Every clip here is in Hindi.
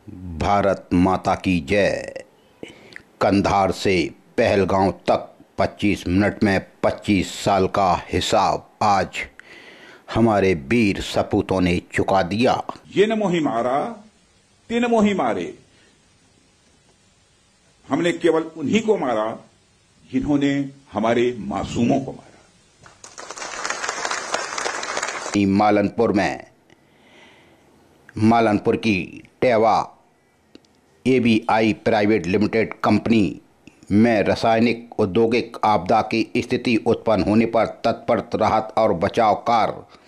भारत माता की जय। कंधार से पहलगांव तक 25 मिनट में 25 साल का हिसाब आज हमारे वीर सपूतों ने चुका दिया। ये न मोही मारा, तीन मोही मारे। हमने केवल उन्हीं को मारा जिन्होंने हमारे मासूमों को मारा। मालनपुर की टेवा एबीआई प्राइवेट लिमिटेड कंपनी में रासायनिक औद्योगिक आपदा की स्थिति उत्पन्न होने पर तत्पर राहत और बचाव कार्य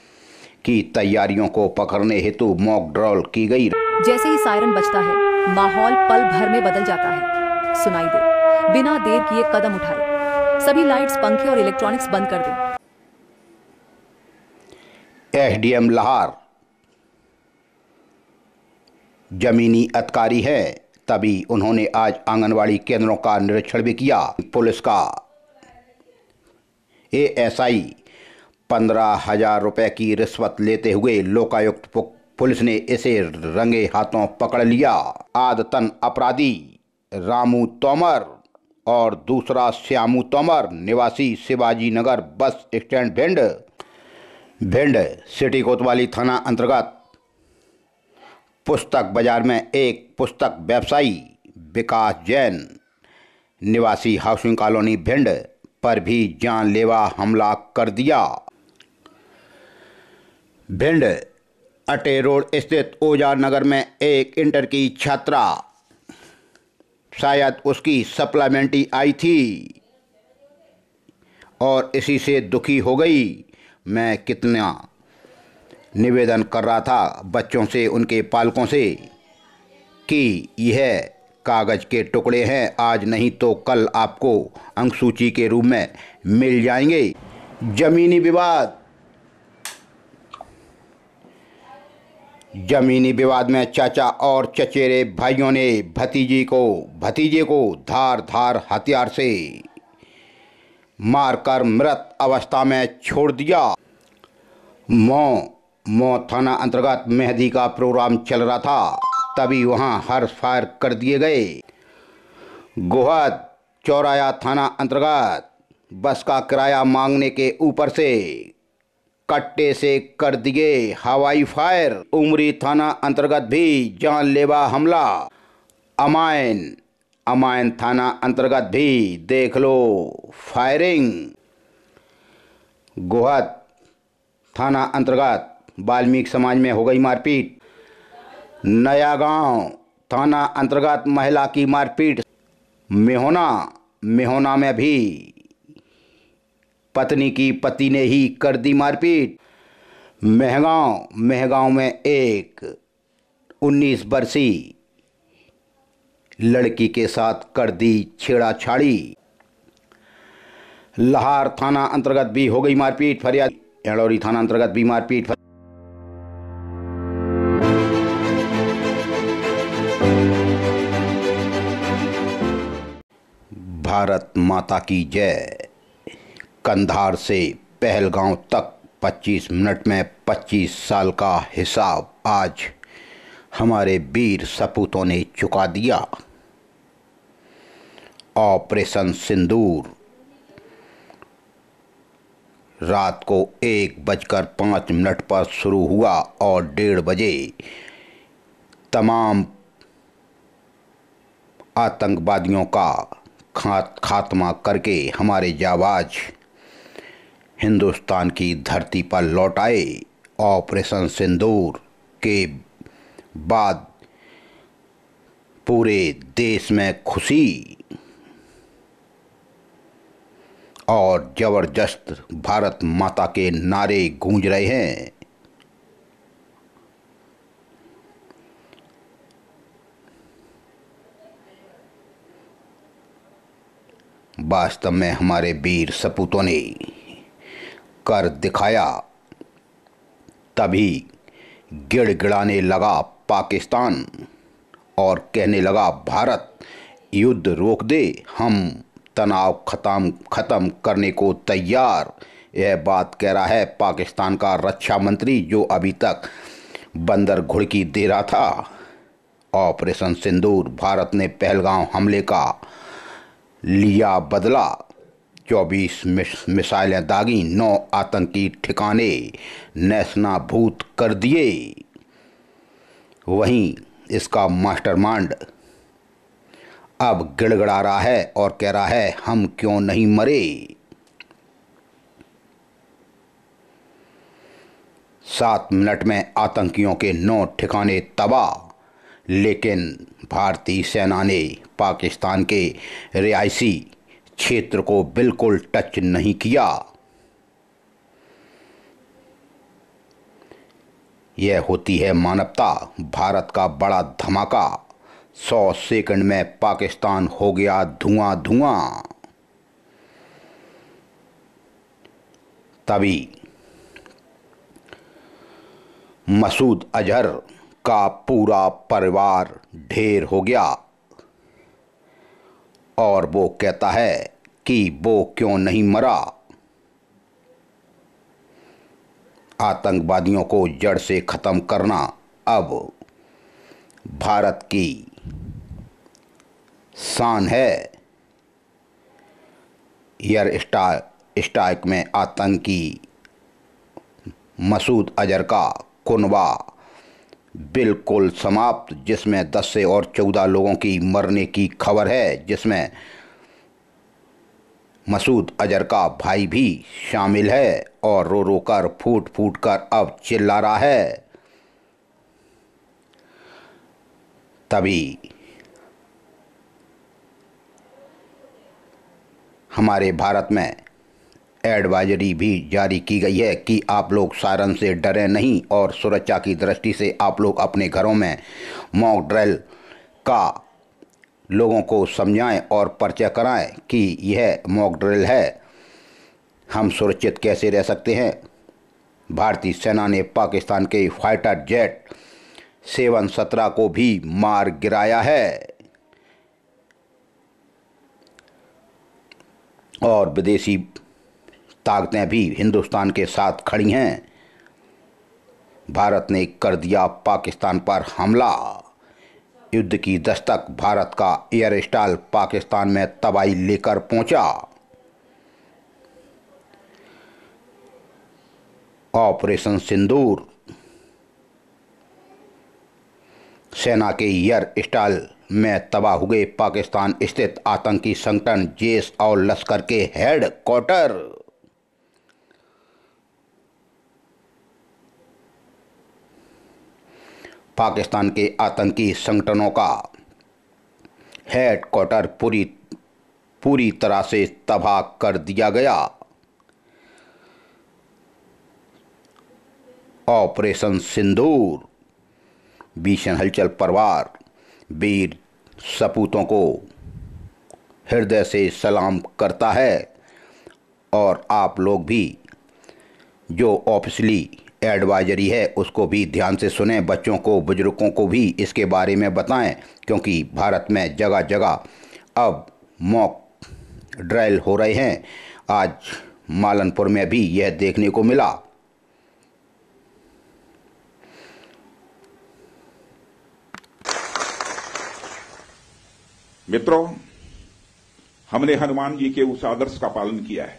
की तैयारियों को पकड़ने हेतु मॉक ड्रिल की गई। जैसे ही सायरन बजता है, माहौल पल भर में बदल जाता है। सुनाई दे, बिना देर किए कदम उठाए, सभी लाइट्स, पंखे और इलेक्ट्रॉनिक्स बंद कर दें। एसडीएम लाहौर जमीनी अधिकारी है, तभी उन्होंने आज आंगनवाड़ी केंद्रों का निरीक्षण भी किया। पुलिस का एएसआई 15,000 रुपए की रिश्वत लेते हुए लोकायुक्त पुलिस ने इसे रंगे हाथों पकड़ लिया। आदतन अपराधी रामू तोमर और दूसरा श्यामू तोमर निवासी Shivaji Nagar bus stand Bhind city कोतवाली थाना अंतर्गत पुस्तक बाजार में एक पुस्तक व्यवसायी विकास जैन निवासी हाउसिंग कॉलोनी भिंड पर भी जानलेवा हमला कर दिया। भिंड अटे रोड स्थित ओजार नगर में एक इंटर की छात्रा, शायद उसकी सप्लीमेंट्री आई थी और इसी से दुखी हो गई। मैं कितना निवेदन कर रहा था बच्चों से, उनके पालकों से कि यह कागज़ के टुकड़े हैं, आज नहीं तो कल आपको अंकसूची के रूप में मिल जाएंगे। जमीनी विवाद में चाचा और चचेरे भाइयों ने भतीजे को धार हथियार से मारकर मृत अवस्था में छोड़ दिया। मौ थाना अंतर्गत मेहंदी का प्रोग्राम चल रहा था, तभी वहां हर्ष फायर कर दिए गए। गोहद चौराया थाना अंतर्गत बस का किराया मांगने के ऊपर से कट्टे से कर दिए हवाई फायर। उमरी थाना अंतर्गत भी जानलेवा हमला। अमायन थाना अंतर्गत भी देख लो फायरिंग। गोहद थाना अंतर्गत वाल्मीकि समाज में हो गई मारपीट। नया गांव थाना अंतर्गत महिला की मारपीट। मेहोना में भी पत्नी की पति ने ही कर दी मारपीट। मेहगांव में एक 19 वर्षीय लड़की के साथ कर दी छेड़ाछाड़ी। लाहौर थाना अंतर्गत भी हो गई मारपीट। फरियाद एड़ौरी थाना अंतर्गत भी मारपीट। भारत माता की जय। कंधार से पहलगांव तक 25 मिनट में 25 साल का हिसाब आज हमारे वीर सपूतों ने चुका दिया। ऑपरेशन सिंदूर रात को 1:05 पर शुरू हुआ और 1:30 बजे तमाम आतंकवादियों का खात्मा करके हमारे जाबाज हिंदुस्तान की धरती पर लौट आए। ऑपरेशन सिंदूर के बाद पूरे देश में खुशी और जबरदस्त भारत माता के नारे गूंज रहे हैं। वास्तव में हमारे वीर सपूतों ने कर दिखाया। तभी गिड़गिड़ाने लगा पाकिस्तान और कहने लगा भारत युद्ध रोक दे, हम तनाव खत्म करने को तैयार। यह बात कह रहा है पाकिस्तान का रक्षा मंत्री, जो अभी तक बंदर घुड़की दे रहा था ऑपरेशन सिंदूर, भारत ने पहलगांव हमले का लिया बदला, 24 मिसाइलें दागी, 9 आतंकी ठिकाने नेस्तनाबूद कर दिए। वहीं इसका मास्टरमाइंड अब गिड़गिड़ा रहा है और कह रहा है हम क्यों नहीं मरे। 7 मिनट में आतंकियों के 9 ठिकाने तबाह, लेकिन भारतीय सेना ने पाकिस्तान के रिहायशी क्षेत्र को बिल्कुल टच नहीं किया। यह होती है मानवता। भारत का बड़ा धमाका, 100 सेकंड में पाकिस्तान हो गया धुआं धुआं। तभी मसूद अजहर का पूरा परिवार ढेर हो गया और वो कहता है कि वो क्यों नहीं मरा। आतंकवादियों को जड़ से खत्म करना अब भारत की शान है। एयर स्ट्राइक में आतंकी मसूद अजहर का कुनबा बिल्कुल समाप्त, जिसमें 10 से और 14 लोगों की मरने की खबर है, जिसमें मसूद अजहर का भाई भी शामिल है और रो रो कर फूट फूट कर अब चिल्ला रहा है। तभी हमारे भारत में एडवाइजरी भी जारी की गई है कि आप लोग सायरन से डरें नहीं और सुरक्षा की दृष्टि से आप लोग अपने घरों में मॉक ड्रिल का लोगों को समझाएं और परिचय कराएं कि यह मॉक ड्रिल है, हम सुरक्षित कैसे रह सकते हैं। भारतीय सेना ने पाकिस्तान के फाइटर जेट 717 को भी मार गिराया है और विदेशी ताकतें भी हिंदुस्तान के साथ खड़ी हैं। भारत ने कर दिया पाकिस्तान पर हमला, युद्ध की दस्तक, भारत का एयर स्ट्राइक पाकिस्तान में तबाही लेकर पहुंचा। ऑपरेशन सिंदूर, सेना के एयर स्ट्राइक में तबाह हुए पाकिस्तान स्थित आतंकी संगठन जैश और लश्कर के हेड क्वार्टर। पाकिस्तान के आतंकी संगठनों का हेड क्वार्टर पूरी तरह से तबाह कर दिया गया। ऑपरेशन सिंदूर, भीषण हलचल परिवार वीर सपूतों को हृदय से सलाम करता है और आप लोग भी जो ऑफिशियली एडवाइजरी है उसको भी ध्यान से सुने, बच्चों को बुजुर्गों को भी इसके बारे में बताएं, क्योंकि भारत में जगह जगह अब मॉक ड्रिल हो रहे हैं। आज मालनपुर में भी यह देखने को मिला। मित्रों, हमने हनुमान जी के उस आदर्श का पालन किया है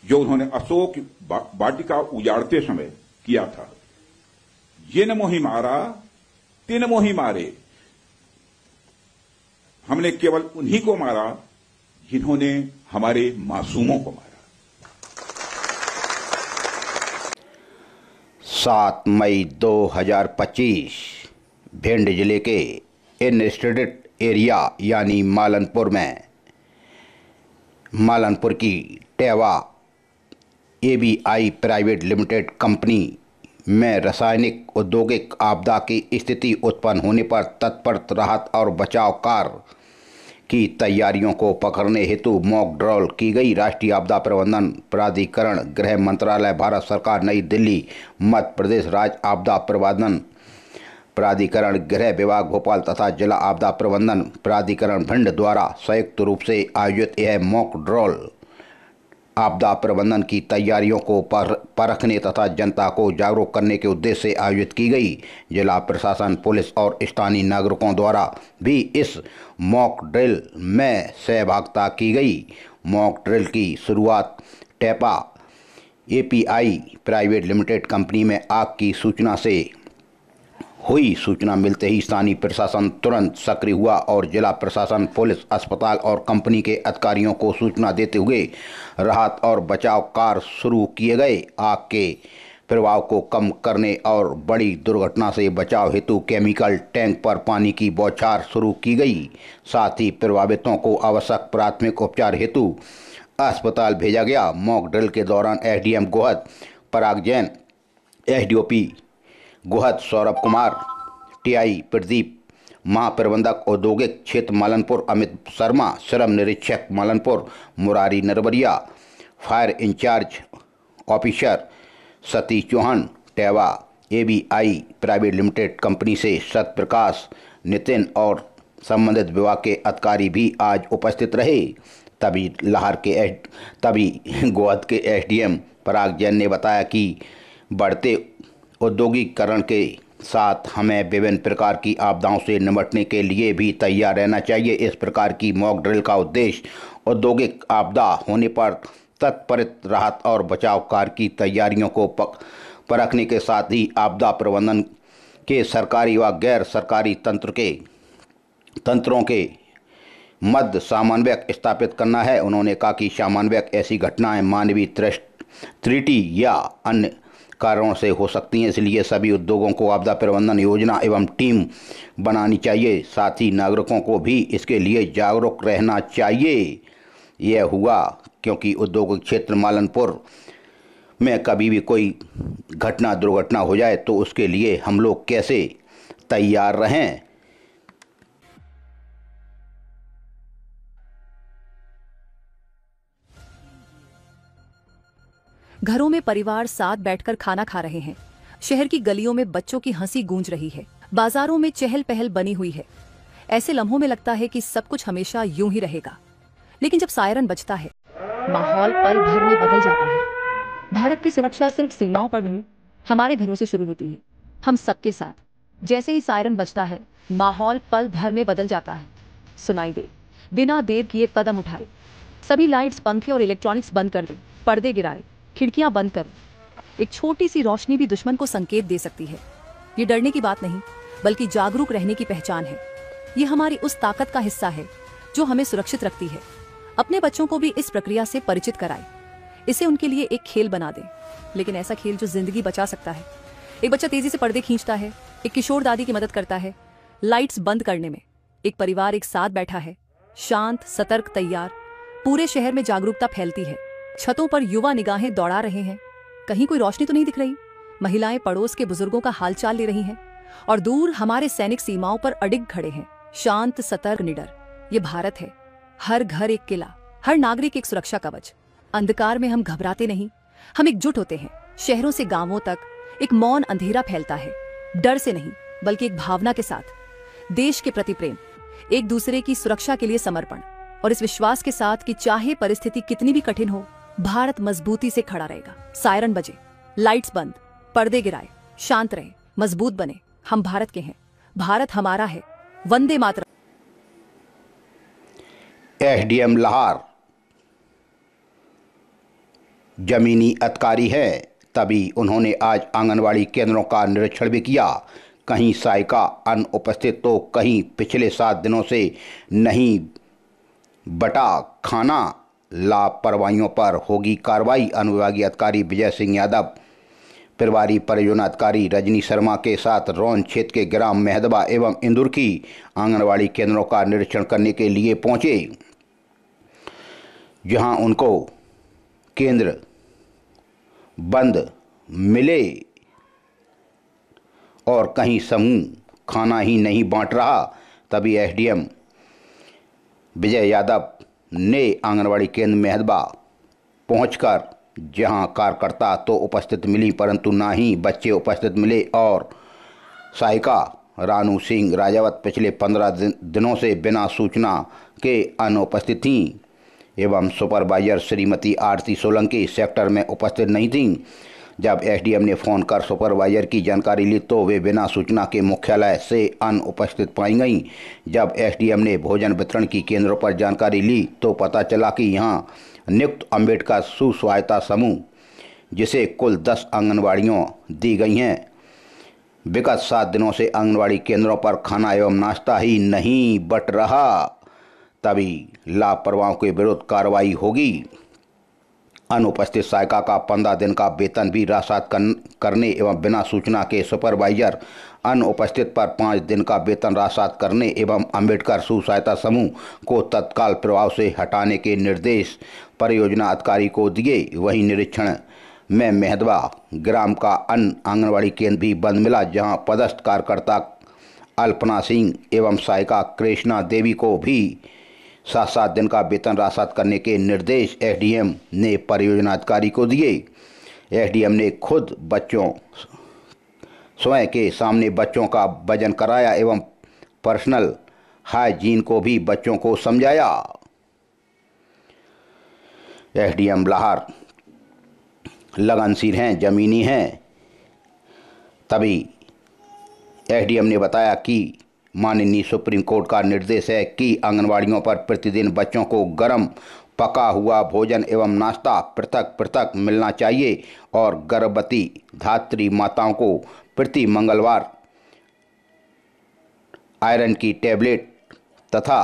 जो उन्होंने अशोक वाटिका उजाड़ते समय किया था। जिन मोहि मारा तिन मोहि मारे। हमने केवल उन्हीं को मारा जिन्होंने हमारे मासूमों को मारा। 7 मई 2025 भिंड जिले के इनस्टिट्यूट एरिया यानी मालनपुर में मालनपुर की टेवा एबीआई प्राइवेट लिमिटेड कंपनी में रासायनिक औद्योगिक आपदा की स्थिति उत्पन्न होने पर तत्पर राहत और बचाव कार्य की तैयारियों को पकड़ने हेतु मॉक ड्रिल की गई। राष्ट्रीय आपदा प्रबंधन प्राधिकरण, गृह मंत्रालय, भारत सरकार, नई दिल्ली, मध्य प्रदेश राज्य आपदा प्रबंधन प्राधिकरण, गृह विभाग भोपाल तथा जिला आपदा प्रबंधन प्राधिकरण भिंड द्वारा संयुक्त रूप से आयोजित यह मॉक ड्रिल आपदा प्रबंधन की तैयारियों को परखने तथा जनता को जागरूक करने के उद्देश्य से आयोजित की गई। जिला प्रशासन, पुलिस और स्थानीय नागरिकों द्वारा भी इस मॉक ड्रिल में सहभागिता की गई। मॉक ड्रिल की शुरुआत टेपा एपीआई प्राइवेट लिमिटेड कंपनी में आग की सूचना से हुई। सूचना मिलते ही स्थानीय प्रशासन तुरंत सक्रिय हुआ और जिला प्रशासन, पुलिस, अस्पताल और कंपनी के अधिकारियों को सूचना देते हुए राहत और बचाव कार्य शुरू किए गए। आग के प्रभाव को कम करने और बड़ी दुर्घटना से बचाव हेतु केमिकल टैंक पर पानी की बौछार शुरू की गई। साथ ही प्रभावितों को आवश्यक प्राथमिक उपचार हेतु अस्पताल भेजा गया। मॉक ड्रिल के दौरान SDM Gohad Parag Jain, SDOP Gohad Saurabh Kumar, TI Pradeep, महाप्रबंधक औद्योगिक क्षेत्र मालनपुर अमित शर्मा, श्रम निरीक्षक Malanpur Murari Narwariya, fire incharge officer Satish Chauhan, Teva ABI private limited company से सत्यप्रकाश, नितिन और संबंधित विभाग के अधिकारी भी आज उपस्थित रहे। तभी गोहद के एसडीएम पराग जैन ने बताया कि बढ़ते औद्योगिकरण के साथ हमें विभिन्न प्रकार की आपदाओं से निपटने के लिए भी तैयार रहना चाहिए। इस प्रकार की मॉक ड्रिल का उद्देश्य औद्योगिक आपदा होने पर तत्परित राहत और बचाव कार्य की तैयारियों को परखने के साथ ही आपदा प्रबंधन के सरकारी व गैर सरकारी तंत्रों के मध्य समन्वय स्थापित करना है। उन्होंने कहा कि समन्वय ऐसी घटनाएं मानवीय त्रुटि या अन्य कारणों से हो सकती हैं, इसलिए सभी उद्योगों को आपदा प्रबंधन योजना एवं टीम बनानी चाहिए। साथ ही नागरिकों को भी इसके लिए जागरूक रहना चाहिए। यह हुआ क्योंकि औद्योगिक क्षेत्र मालनपुर में कभी भी कोई दुर्घटना हो जाए तो उसके लिए हम लोग कैसे तैयार रहें। घरों में परिवार साथ बैठकर खाना खा रहे हैं। शहर की गलियों में बच्चों की हंसी गूंज रही है। बाजारों में चहल पहल बनी हुई है। ऐसे लम्हों में लगता है कि सब कुछ हमेशा यूं ही रहेगा, लेकिन जब सायरन बजता है, माहौल पल भर में बदल जाता है। भारत की सुरक्षा सिर्फ सीमाओं पर नहीं, हमारे घरों से शुरू होती है, हम सबके साथ। जैसे ही सायरन बजता है, माहौल पल भर में बदल जाता है। सुनाई दे, बिना देर किए कदम उठाए, सभी लाइट्स, पंखे और इलेक्ट्रॉनिक्स बंद कर दे, पर्दे गिराए, खिड़कियां बंद कर। एक छोटी सी रोशनी भी दुश्मन को संकेत दे सकती है। ये डरने की बात नहीं, बल्कि जागरूक रहने की पहचान है। ये हमारी उस ताकत का हिस्सा है जो हमें सुरक्षित रखती है। अपने बच्चों को भी इस प्रक्रिया से परिचित कराएं। इसे उनके लिए एक खेल बना दें, लेकिन ऐसा खेल जो जिंदगी बचा सकता है। एक बच्चा तेजी से पर्दे खींचता है, एक किशोर दादी की मदद करता है लाइट्स बंद करने में, एक परिवार एक साथ बैठा है, शांत, सतर्क, तैयार। पूरे शहर में जागरूकता फैलती है। छतों पर युवा निगाहें दौड़ा रहे हैं, कहीं कोई रोशनी तो नहीं दिख रही। महिलाएं पड़ोस के बुजुर्गों का हालचाल ले रही हैं, और दूर हमारे सैनिक सीमाओं पर अडिग खड़े हैं, शांत, सतर्क, निडर। ये भारत है। हर घर एक किला, हर नागरिक एक सुरक्षा कवच। अंधकार में हम घबराते नहीं, हम एकजुट होते हैं। शहरों से गांवों तक एक मौन अंधेरा फैलता है, डर से नहीं बल्कि एक भावना के साथ। देश के प्रति प्रेम, एक दूसरे की सुरक्षा के लिए समर्पण, और इस विश्वास के साथ कि चाहे परिस्थिति कितनी भी कठिन हो, भारत मजबूती से खड़ा रहेगा। सायरन बजे, लाइट्स बंद, पर्दे गिराए, शांत रहे, मजबूत बने। हम भारत के हैं, भारत हमारा है। वंदे मातरम। एसडीएम लाहौर जमीनी अधिकारी है, तभी उन्होंने आज आंगनवाड़ी केंद्रों का निरीक्षण भी किया। कहीं सहायिका अनुपस्थित तो कहीं पिछले 7 दिनों से नहीं बटा खाना। लापरवाहियों पर होगी कार्रवाई। अनुविभागीय अधिकारी विजय सिंह यादव, प्रभारी परियोजना अधिकारी रजनी शर्मा के साथ रौन क्षेत्र के ग्राम मेहदबा एवं इंदुर की आंगनवाड़ी केंद्रों का निरीक्षण करने के लिए पहुंचे, जहां उनको केंद्र बंद मिले और कहीं समूह खाना ही नहीं बांट रहा। तभी एसडीएम विजय यादव ने आंगनवाड़ी केंद्र मेहदबा पहुंचकर, जहां कार्यकर्ता तो उपस्थित मिली परंतु ना ही बच्चे उपस्थित मिले, और सहायिका रानू सिंह राजावत पिछले 15 दिनों से बिना सूचना के अनुपस्थित थीं। एवं सुपरवाइजर श्रीमती आरती सोलंकी सेक्टर में उपस्थित नहीं थीं। जब एसडीएम ने फोन कर सुपरवाइजर की जानकारी ली तो वे बिना सूचना के मुख्यालय से अनुपस्थित पाई गईं। जब एसडीएम ने भोजन वितरण की केंद्रों पर जानकारी ली तो पता चला कि यहां नियुक्त अम्बेडकर स्वसहायता समूह, जिसे कुल 10 आंगनबाड़ियों दी गई हैं, विगत 7 दिनों से आंगनबाड़ी केंद्रों पर खाना एवं नाश्ता ही नहीं बट रहा, तभी लापरवाहों के विरुद्ध कार्रवाई होगी। अनुपस्थित सहायिका का 15 दिन का वेतन भी राशात करने एवं बिना सूचना के सुपरवाइजर अनुपस्थित पर 5 दिन का वेतन राशात करने एवं अम्बेडकर स्वसहायता समूह को तत्काल प्रभाव से हटाने के निर्देश परियोजना अधिकारी को दिए। वहीं निरीक्षण में मेहदवा ग्राम का अन्य आंगनबाड़ी केंद्र भी बंद मिला, जहां पदस्थ कार्यकर्ता अल्पना सिंह एवं सहायिका कृष्णा देवी को भी 7-7 दिन का वेतन राशात करने के निर्देश एसडीएम ने परियोजना अधिकारी को दिए। एसडीएम ने खुद स्वयं के सामने बच्चों का वजन कराया एवं पर्सनल हाइजीन को भी बच्चों को समझाया। एसडीएम लाहर लगनशील हैं, जमीनी हैं। तभी एसडीएम ने बताया कि माननीय सुप्रीम कोर्ट का निर्देश है कि आंगनवाड़ियों पर प्रतिदिन बच्चों को गर्म पका हुआ भोजन एवं नाश्ता पृथक पृथक मिलना चाहिए और गर्भवती धात्री माताओं को प्रति मंगलवार आयरन की टैबलेट तथा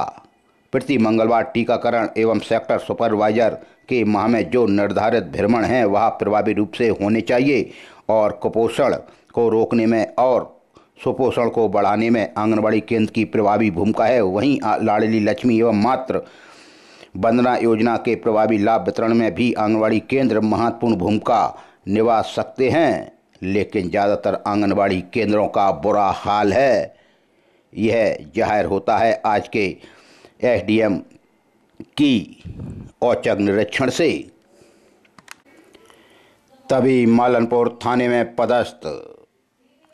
प्रति मंगलवार टीकाकरण एवं सेक्टर सुपरवाइजर के माह में जो निर्धारित भ्रमण हैं वह प्रभावी रूप से होने चाहिए और कुपोषण को रोकने में और सुपोषण को बढ़ाने में आंगनबाड़ी केंद्र की प्रभावी भूमिका है। वहीं लाडली लक्ष्मी एवं मातृ वंदना योजना के प्रभावी लाभ वितरण में भी आंगनबाड़ी केंद्र महत्वपूर्ण भूमिका निभा सकते हैं, लेकिन ज़्यादातर आंगनबाड़ी केंद्रों का बुरा हाल है। यह जाहिर होता है आज के एसडीएम की औचक निरीक्षण से। तभी मालनपुर थाने में पदस्थ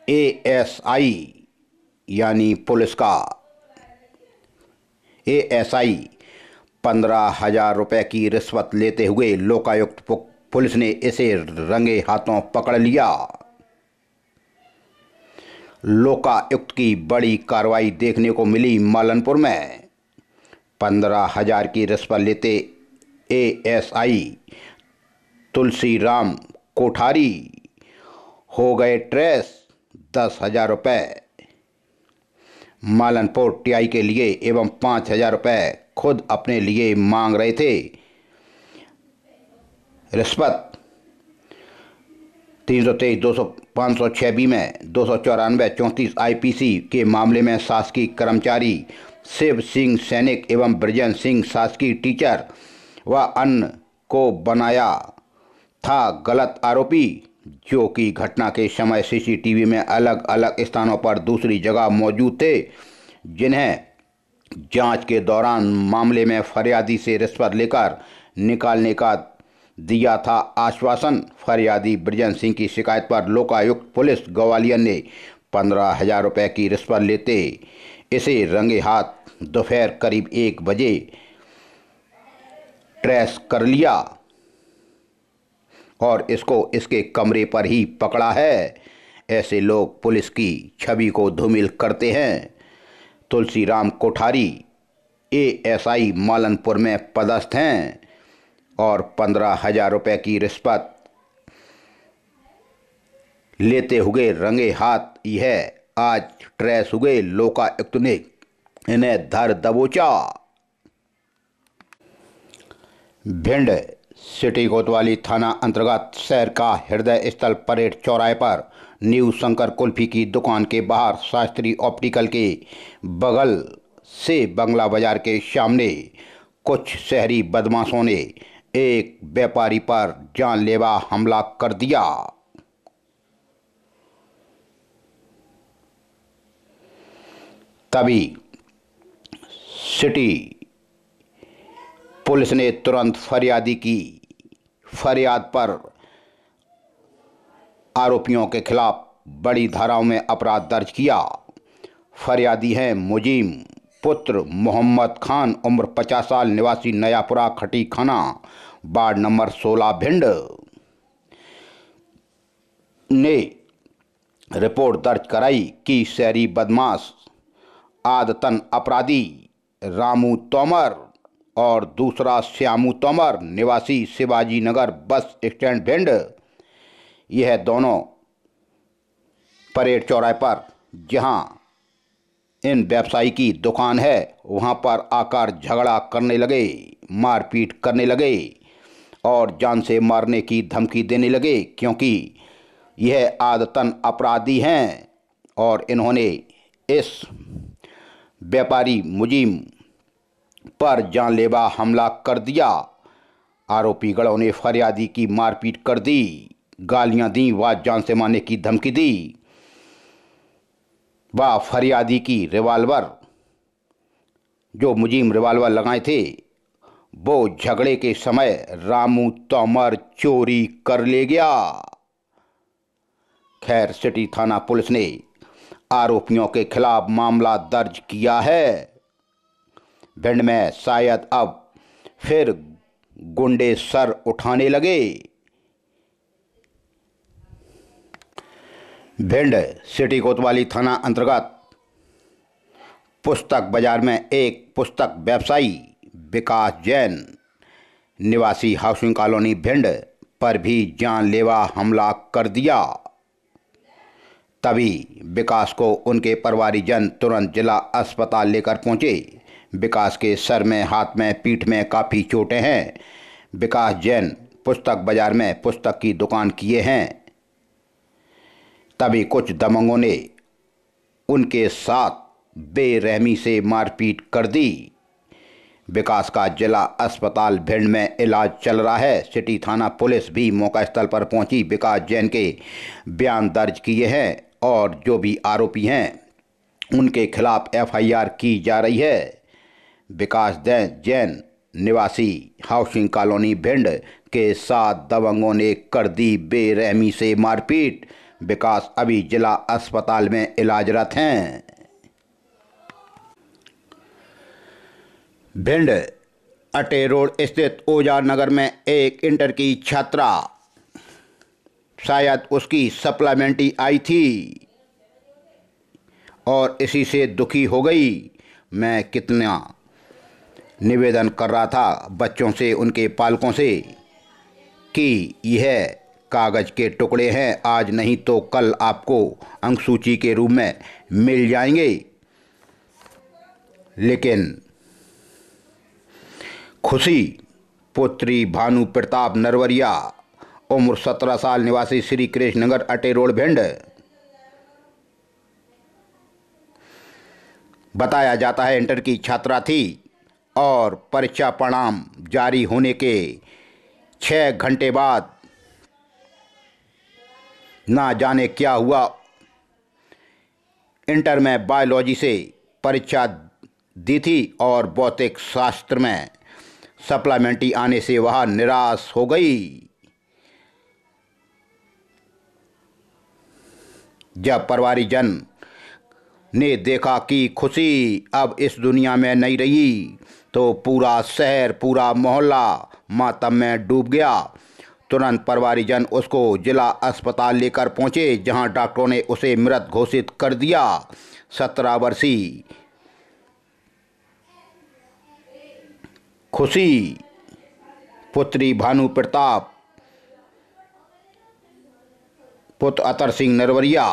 एएसआई यानी पुलिस का एएसआई 15,000 रुपये की रिश्वत लेते हुए लोकायुक्त पुलिस ने इसे रंगे हाथों पकड़ लिया। लोकायुक्त की बड़ी कार्रवाई देखने को मिली मालनपुर में। 15,000 की रिश्वत लेते एएसआई तुलसीराम कोठारी हो गए ट्रेस। 10,000 रुपये मालनपुर टीआई के लिए एवं 5,000 रुपये खुद अपने लिए मांग रहे थे। रिश्वत 323-506 में 294-34 आईपीसी के मामले में शासकीय कर्मचारी शिव सिंह सैनिक एवं ब्रजन सिंह शासकीय टीचर व अन्य को बनाया था गलत आरोपी, जो कि घटना के समय सीसीटीवी में अलग अलग स्थानों पर दूसरी जगह मौजूद थे, जिन्हें जांच के दौरान मामले में फरियादी से रिश्वत लेकर निकालने का दिया था आश्वासन। फरियादी ब्रजन सिंह की शिकायत पर लोकायुक्त पुलिस ग्वालियर ने 15,000 रुपये की रिश्वत लेते इसे रंगे हाथ दोपहर करीब 1 बजे ट्रेस कर लिया और इसको इसके कमरे पर ही पकड़ा है। ऐसे लोग पुलिस की छवि को धूमिल करते हैं। तुलसीराम कोठारी एएसआई मालनपुर में पदस्थ हैं और 15,000 रुपये की रिश्वत लेते हुए रंगे हाथ यह आज ट्रेस हुए। लोकायुक्त ने इन्हें धर दबोचा। भिंड सिटी कोतवाली थाना अंतर्गत शहर का हृदय स्थल परेड चौराहे पर न्यू शंकर कुल्फी की दुकान के बाहर शास्त्री ऑप्टिकल के बगल से बंगला बाजार के सामने कुछ शहरी बदमाशों ने एक व्यापारी पर जानलेवा हमला कर दिया। तभी सिटी पुलिस ने तुरंत फरियादी की फरियाद पर आरोपियों के खिलाफ बड़ी धाराओं में अपराध दर्ज किया। फरियादी हैं मुजीम पुत्र मोहम्मद खान उम्र 50 साल निवासी नयापुरा खटी खाना वार्ड नंबर 16 भिंड ने रिपोर्ट दर्ज कराई कि शहरी बदमाश आदतन अपराधी रामू तोमर और दूसरा श्यामू तोमर निवासी शिवाजी नगर बस स्टैंड भिंड, यह दोनों परेड चौराहे पर जहां इन व्यवसायी की दुकान है वहां पर आकर झगड़ा करने लगे, मारपीट करने लगे और जान से मारने की धमकी देने लगे, क्योंकि यह आदतन अपराधी हैं और इन्होंने इस व्यापारी मुजीम पर जानलेवा हमला कर दिया। आरोपी गढ़ों ने फरियादी की मारपीट कर दी, गालियां दी व जान से मारने की धमकी दी। वह फरियादी की रिवाल्वर, जो मुजीम रिवाल्वर लगाए थे, वो झगड़े के समय रामू तोमर चोरी कर ले गया। खैर सिटी थाना पुलिस ने आरोपियों के खिलाफ मामला दर्ज किया है। भिंड में शायद अब फिर गुंडे सर उठाने लगे। भिंड सिटी कोतवाली थाना अंतर्गत पुस्तक बाजार में एक पुस्तक व्यवसायी विकास जैन निवासी हाउसिंग कॉलोनी भिंड पर भी जानलेवा हमला कर दिया। तभी विकास को उनके परिवारीजन तुरंत जिला अस्पताल लेकर पहुंचे। विकास के सर में, हाथ में, पीठ में काफ़ी चोटें हैं। विकास जैन पुस्तक बाजार में पुस्तक की दुकान किए हैं। तभी कुछ दबंगों ने उनके साथ बेरहमी से मारपीट कर दी। विकास का जिला अस्पताल भिंड में इलाज चल रहा है। सिटी थाना पुलिस भी मौका स्थल पर पहुंची, विकास जैन के बयान दर्ज किए हैं और जो भी आरोपी हैं उनके खिलाफ एफआईआर की जा रही है। विकास जैन निवासी हाउसिंग कॉलोनी भिंड के साथ दबंगों ने कर दी बेरहमी से मारपीट। विकास अभी जिला अस्पताल में इलाजरत हैं। भिंड अटे रोड स्थित ओजार नगर में एक इंटर की छात्रा, शायद उसकी सप्लीमेंट्री आई थी और इसी से दुखी हो गई। मैं कितना निवेदन कर रहा था बच्चों से, उनके पालकों से, कि यह कागज़ के टुकड़े हैं, आज नहीं तो कल आपको अंक सूची के रूप में मिल जाएंगे। लेकिन खुशी पुत्री भानु प्रताप नरवरिया उम्र 17 साल निवासी श्री कृष्ण नगर अटे रोड भिंड, बताया जाता है इंटर की छात्रा थी और परीक्षा परिणाम जारी होने के 6 घंटे बाद ना जाने क्या हुआ, इंटर में बायोलॉजी से परीक्षा दी थी और भौतिक शास्त्र में सप्लीमेंट्री आने से वह निराश हो गई। जब परिवारीजन ने देखा कि खुशी अब इस दुनिया में नहीं रही तो पूरा शहर, पूरा मोहल्ला मातम में डूब गया। तुरंत परिवारीजन उसको जिला अस्पताल लेकर पहुंचे, जहां डॉक्टरों ने उसे मृत घोषित कर दिया। 17 वर्षीय खुशी पुत्री भानु प्रताप पुत्र अतर सिंह नरवरिया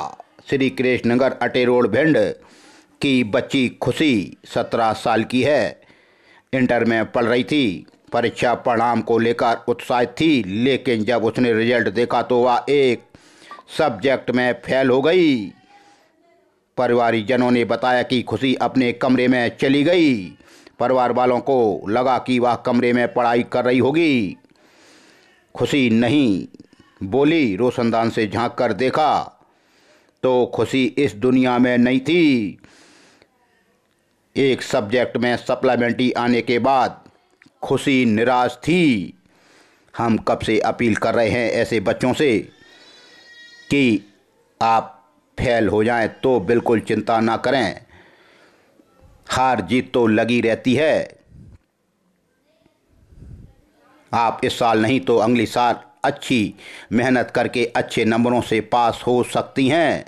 श्री कृष्ण नगर अटे रोड भिंड की बच्ची खुशी 17 साल की है। इंटर में पढ़ रही थी। परीक्षा परिणाम को लेकर उत्साहित थी, लेकिन जब उसने रिजल्ट देखा तो वह एक सब्जेक्ट में फेल हो गई। परिवारजनों ने बताया कि खुशी अपने कमरे में चली गई। परिवार वालों को लगा कि वह कमरे में पढ़ाई कर रही होगी। खुशी नहीं बोली। रोशनदान से झांक कर देखा तो खुशी इस दुनिया में नहीं थी। एक सब्जेक्ट में सप्लीमेंट्री आने के बाद खुशी निराश थी। हम कब से अपील कर रहे हैं ऐसे बच्चों से कि आप फेल हो जाएं तो बिल्कुल चिंता ना करें, हार जीत तो लगी रहती है। आप इस साल नहीं तो अगले साल अच्छी मेहनत करके अच्छे नंबरों से पास हो सकती हैं।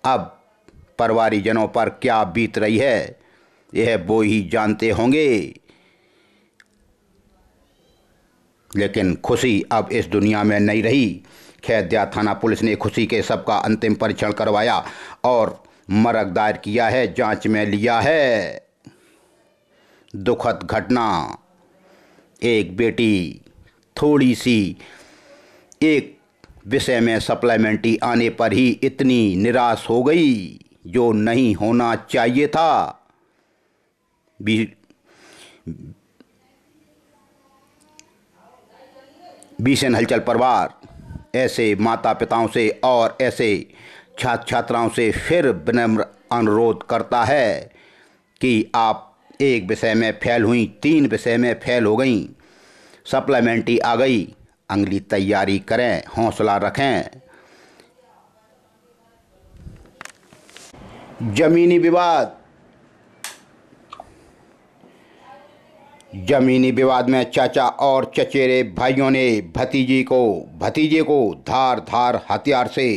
अब परिवारजनों पर क्या बीत रही है यह वो ही जानते होंगे, लेकिन खुशी अब इस दुनिया में नहीं रही। खैरदिया थाना पुलिस ने खुशी के शव का अंतिम परीक्षण करवाया और मरग दायर किया है, जांच में लिया है। दुखद घटना, एक बेटी थोड़ी सी एक विषय में सप्लीमेंट्री आने पर ही इतनी निराश हो गई जो नहीं होना चाहिए था। बीसन हलचल परिवार ऐसे माता पिताओं से और ऐसे छात्र छात्राओं से फिर विनम्र अनुरोध करता है कि आप एक विषय में फेल हुई, 3 विषय में फेल हो गई, सप्लीमेंट्री आ गई, अगली तैयारी करें, हौसला रखें। जमीनी विवाद, जमीनी विवाद में चाचा और चचेरे भाइयों ने भतीजे को धार धार हथियार से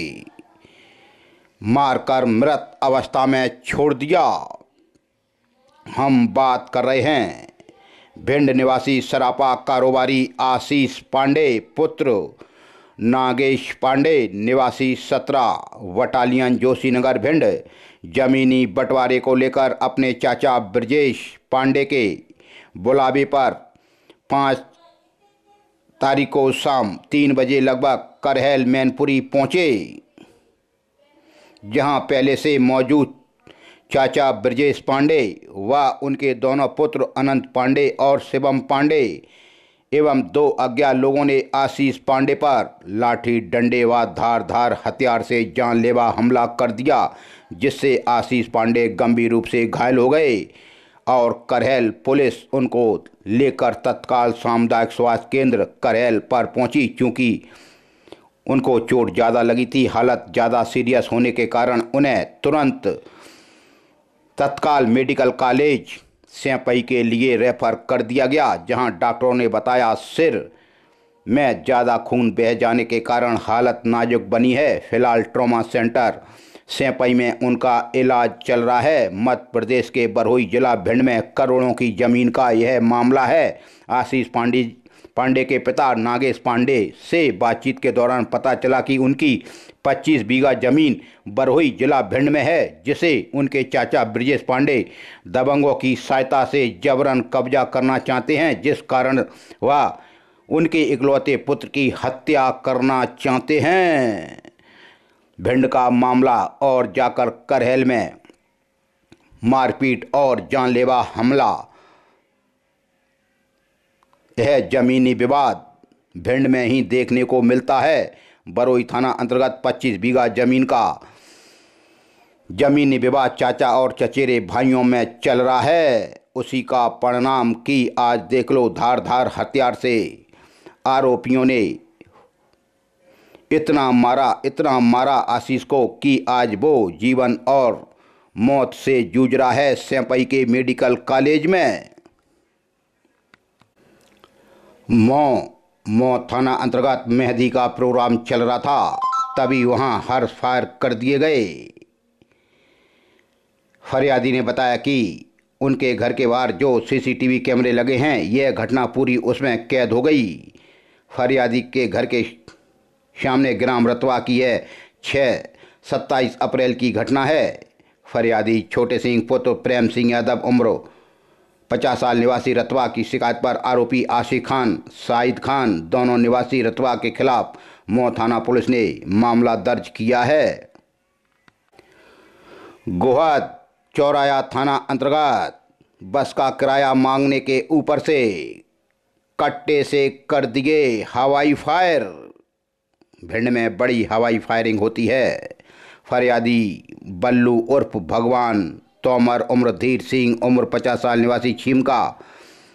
मारकर मृत अवस्था में छोड़ दिया। हम बात कर रहे हैं भिंड निवासी सरापा कारोबारी आशीष पांडे पुत्र नागेश पांडे निवासी 17 बटालियन जोशीनगर भिंड जमीनी बंटवारे को लेकर अपने चाचा ब्रजेश पांडे के बुलावे पर 5 तारीख को शाम 3 बजे लगभग करहल मैनपुरी पहुंचे, जहां पहले से मौजूद चाचा ब्रजेश पांडे व उनके दोनों पुत्र अनंत पांडे और शिवम पांडे एवं 2 अज्ञात लोगों ने आशीष पांडे पर लाठी डंडे व धार हथियार से जानलेवा हमला कर दिया, जिससे आशीष पांडे गंभीर रूप से घायल हो गए और करहल पुलिस उनको लेकर तत्काल सामुदायिक स्वास्थ्य केंद्र करहल पर पहुंची। चूंकि उनको चोट ज़्यादा लगी थी, हालत ज़्यादा सीरियस होने के कारण उन्हें तुरंत तत्काल मेडिकल कॉलेज सेंपई के लिए रेफर कर दिया गया, जहां डॉक्टरों ने बताया सिर में ज़्यादा खून बह जाने के कारण हालत नाजुक बनी है। फिलहाल ट्रॉमा सेंटर सेंपई में उनका इलाज चल रहा है। मध्य प्रदेश के बरहुई जिला भिंड में करोड़ों की ज़मीन का यह मामला है। आशीष पांडे के पिता नागेश पांडे से बातचीत के दौरान पता चला कि उनकी 25 बीघा जमीन बरहुई जिला भिंड में है, जिसे उनके चाचा ब्रजेश पांडे दबंगों की सहायता से जबरन कब्जा करना चाहते हैं, जिस कारण वह उनके इकलौते पुत्र की हत्या करना चाहते हैं। भिंड का मामला और जाकर करहल में मारपीट और जानलेवा हमला, यह जमीनी विवाद भिंड में ही देखने को मिलता है। बरहुई थाना अंतर्गत 25 बीघा जमीन का जमीनी विवाद चाचा और चचेरे भाइयों में चल रहा है। उसी का परिणाम कि आज देख लो धार हथियार से आरोपियों ने इतना मारा आशीष को कि आज वो जीवन और मौत से जूझ रहा है सेंपई के मेडिकल कॉलेज में। मौ थाना अंतर्गत मेहंदी का प्रोग्राम चल रहा था, तभी वहां हर फायर कर दिए गए। फरियादी ने बताया कि उनके घर के बाहर जो सीसीटीवी कैमरे लगे हैं, यह घटना पूरी उसमें कैद हो गई। फरियादी के घर के सामने ग्राम रतवा की यह 27 अप्रैल की घटना है। फरियादी छोटे सिंह पुत्र प्रेम सिंह यादव उम्र 50 साल निवासी रतवा की शिकायत पर आरोपी आशिक खान साहिद खान दोनों निवासी रतवा के खिलाफ मौ थाना पुलिस ने मामला दर्ज किया है। गोहद चौराया थाना अंतर्गत बस का किराया मांगने के ऊपर से कट्टे से कर दिए हवाई फायर। भिंड में बड़ी हवाई फायरिंग होती है। फरियादी बल्लू उर्फ भगवान तोमर उम्र धीर सिंह उम्र 50 साल निवासी छीमका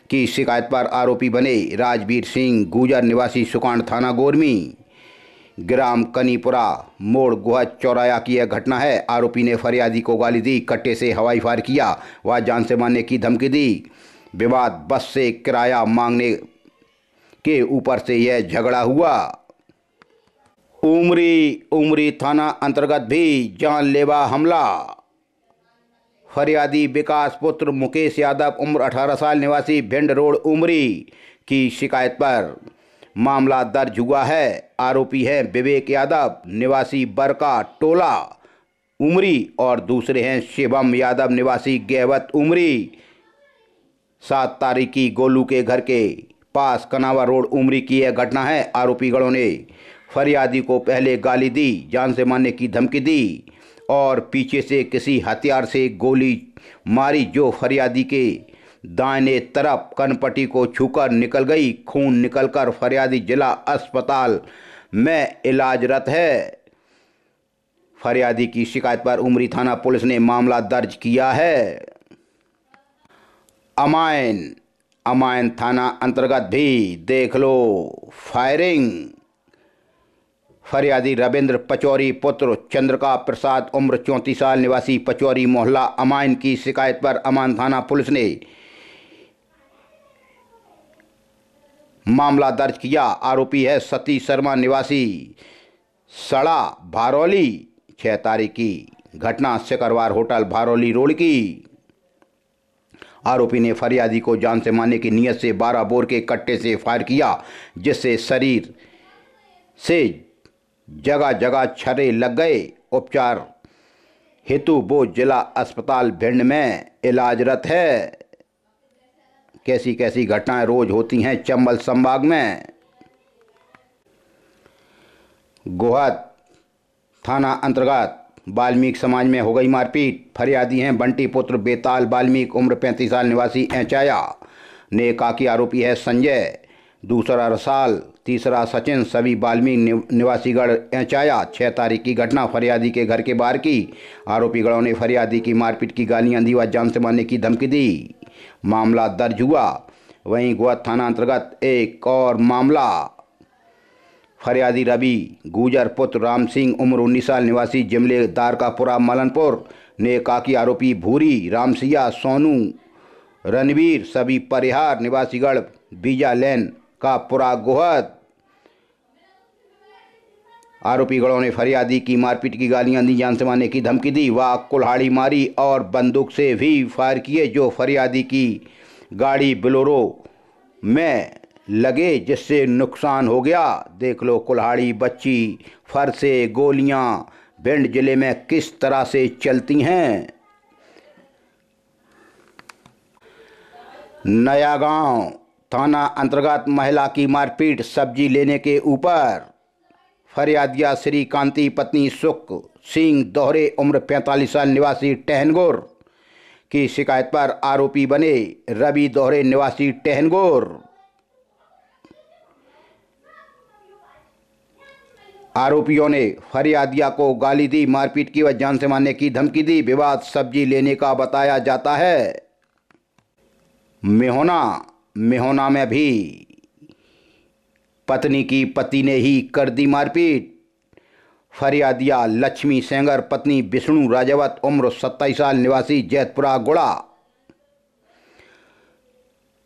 की शिकायत पर आरोपी बने राजवीर सिंह गुजर निवासी सुकान थाना गोरमी ग्राम कनीपुरा मोड़ गोहद चौराया की यह घटना है। आरोपी ने फरियादी को गाली दी, कट्टे से हवाई फायर किया व जान से मारने की धमकी दी। विवाद बस से किराया मांगने के ऊपर से यह झगड़ा हुआ। उमरी थाना अंतर्गत भी जानलेवा हमला। फरियादी विकास पुत्र मुकेश यादव उम्र 18 साल निवासी भिंड रोड उमरी की शिकायत पर मामला दर्ज हुआ है। आरोपी हैं विवेक यादव निवासी बरका टोला उमरी और दूसरे हैं शिवम यादव निवासी गहवत उमरी। 7 तारीख की गोलू के घर के पास कनावा रोड उमरी की यह घटना है। आरोपी गणों ने फरियादी को पहले गाली दी, जान से मारने की धमकी दी और पीछे से किसी हथियार से गोली मारी जो फरियादी के दाहिने तरफ कनपट्टी को छूकर निकल गई। खून निकलकर फरियादी जिला अस्पताल में इलाजरत है। फरियादी की शिकायत पर उमरी थाना पुलिस ने मामला दर्ज किया है। अमायन थाना अंतर्गत भी देख लो फायरिंग। फरियादी रविंद्र पचौरी पुत्र चंद्रका प्रसाद उम्र 34 साल निवासी पचौरी मोहल्ला अमायन की शिकायत पर अमायन थाना पुलिस ने मामला दर्ज किया। आरोपी है सतीश शर्मा निवासी सड़ा भारौली। 6 तारीख की घटना शुक्रवार होटल भारौली रोड की। आरोपी ने फरियादी को जान से मारने की नीयत से 12 बोर के कट्टे से फायर किया जिससे शरीर से जगह जगह छर्रे लग गए। उपचार हेतु वो जिला अस्पताल भिंड में इलाजरत है। कैसी कैसी घटनाएं रोज होती हैं चंबल संभाग में। गोहद थाना अंतर्गत वाल्मीकि समाज में हो गई मारपीट। फरियादी हैं बंटी पुत्र बेताल वाल्मीकि उम्र 35 साल निवासी एचाया। ने कहा कि आरोपी है संजय, दूसरा रसाल, तीसरा सचिन, सभी वाल्मीकि निवासीगढ़ एचाया। 6 तारीख की घटना फरियादी के घर के बाहर की। आरोपी गणों ने फरियादी की मारपीट की गालियां दी व जान से मारने की धमकी दी। मामला दर्ज हुआ। वहीं गोहद थाना अंतर्गत एक और मामला। फरियादी रवि गुजर पुत्र राम सिंह उम्र 19 साल निवासी जिमले दारकापुरा मलनपुर ने कहा कि आरोपी भूरी, रामसिया, सोनू, रणवीर सभी परिहार निवासीगढ़ बीजा लेन का पुरा गोहद। आरोपी गणों ने फरियादी की मारपीट की गालियां दी, जान से मारने की धमकी दी व कुल्हाड़ी मारी और बंदूक से भी फायर किए जो फरियादी की गाड़ी बोलेरो में लगे जिससे नुकसान हो गया। देख लो कुल्हाड़ी, बच्ची, फर से गोलियां भिंड जिले में किस तरह से चलती हैं। नया गांव थाना अंतर्गत महिला की मारपीट सब्जी लेने के ऊपर। फरियादिया श्री कांति पत्नी सुख सिंह दोहरे उम्र 45 साल निवासी टहनगोर की शिकायत पर आरोपी बने रवि दोहरे निवासी टहनगोर। आरोपियों ने फरियादिया को गाली दी, मारपीट की व जान से मारने की धमकी दी। विवाद सब्जी लेने का बताया जाता है। मेहोना में भी पत्नी की पति ने ही कर दी मारपीट। फरियादिया लक्ष्मी सेंगर पत्नी विष्णु राजावत उम्र 27 साल निवासी जैतपुरा गुड़ा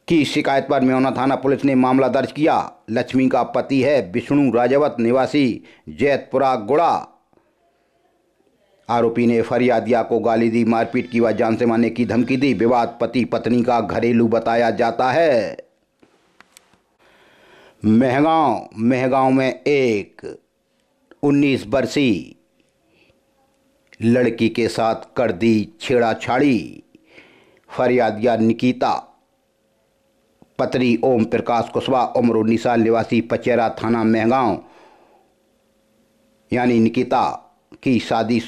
की शिकायत पर मेहोना थाना पुलिस ने मामला दर्ज किया। लक्ष्मी का पति है विष्णु राजावत निवासी जैतपुरा गुड़ा। आरोपी ने फरियादिया को गाली दी, मारपीट की व जान से मारने की धमकी दी। विवाद पति पत्नी का घरेलू बताया जाता है। मेहगांव में एक 19 वर्षीय लड़की के साथ कर दी छेड़ाछाड़ी। फरियादिया निकिता पत्री ओम प्रकाश कुशवाहा उम्र 19 साल निवासी पचेरा थाना मेहगांव यानी निकिता की शादी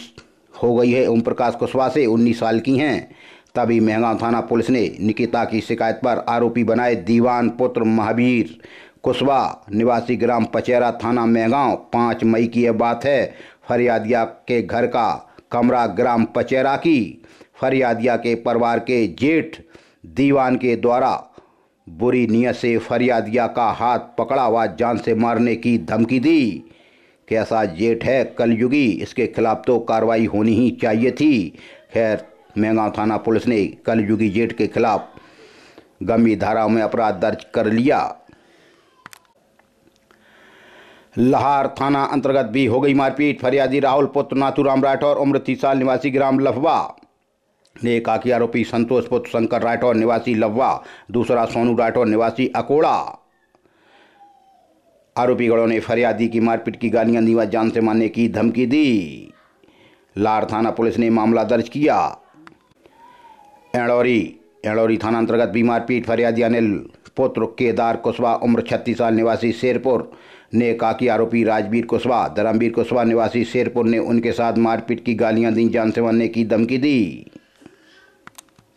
हो गई है ओम प्रकाश कुशवाहा से, 19 साल की हैं। तभी मेहगांव थाना पुलिस ने निकिता की शिकायत पर आरोपी बनाए दीवान पुत्र महावीर कुशवाहा निवासी ग्राम पचेरा थाना मेहगांव। 5 मई की यह बात है। फरियादिया के घर का कमरा ग्राम पचेरा की। फरियादिया के परिवार के जेठ दीवान के द्वारा बुरी नीयत से फरियादिया का हाथ पकड़ा व जान से मारने की धमकी दी। कैसा जेठ है कलयुगी, इसके खिलाफ तो कार्रवाई होनी ही चाहिए थी। खैर, मेहगांव थाना पुलिस ने कलयुगी जेठ के खिलाफ गंभीर धाराओं में अपराध दर्ज कर लिया। लाहार थाना अंतर्गत भी हो गई मारपीट। फरियादी राहुल पुत्र नाथूराम राठौर उम्र 30 साल निवासी ग्राम लफवा ने एकाकी आरोपी संतोष पुत्र शंकर राठौर निवासी लफवा, दूसरा सोनू राठौर निवासी अकोड़ा। आरोपी गणों ने फरियादी की मारपीट की गालियां दी व जान से मारने की धमकी दी। लाहार थाना पुलिस ने मामला दर्ज किया। एड़ौरी थाना अंतर्गत भी मारपीट। फरियादी अनिल पुत्र केदार कुशवाहा उम्र 36 साल निवासी शेरपुर ने एकाकी आरोपी राजवीर कुशवाहा, धर्मवीर कुशवाहा निवासी शेरपुर ने उनके साथ मारपीट की गालियां दी, जान से मारने की धमकी दी।